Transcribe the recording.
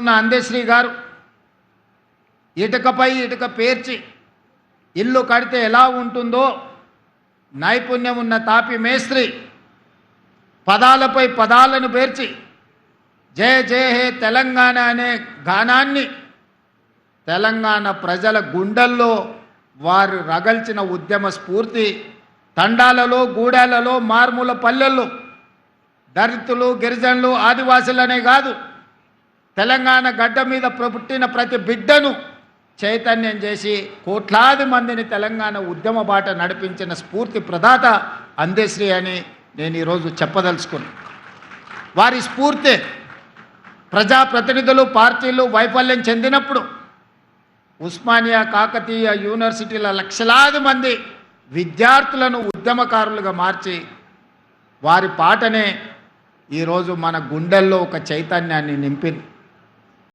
ఉన్న అందశ్రీ గారు ఇటుకపై ఇటుక పేర్చి ఇల్లు కడితే ఎలా ఉంటుందో నైపుణ్యం ఉన్న తాపి మేస్త్రి పదాలపై పదాలను పేర్చి జయ జయ హే తెలంగాణ అనే గానాన్ని తెలంగాణ ప్రజల గుండెల్లో వారు రగల్చిన ఉద్యమ స్ఫూర్తి తండాలలో గూడాలలో మార్మూల పల్లెల్లో దళితులు గిరిజనులు ఆదివాసులనే కాదు తెలంగాణ గడ్డ మీద పుట్టిన ప్రతి బిడ్డను చైతన్యం చేసి కోట్లాది మందిని తెలంగాణ ఉద్యమ బాట నడిపించిన స్ఫూర్తి ప్రదాత అందశ్రీ అని నేను ఈరోజు చెప్పదలుచుకున్నాను. వారి స్ఫూర్తి ప్రజాప్రతినిధులు పార్టీలు వైఫల్యం చెందినప్పుడు ఉస్మానియా కాకతీయ యూనివర్సిటీల లక్షలాది మంది విద్యార్థులను ఉద్యమకారులుగా మార్చి వారి పాటనే ఈరోజు మన గుండెల్లో ఒక చైతన్యాన్ని నింపింది.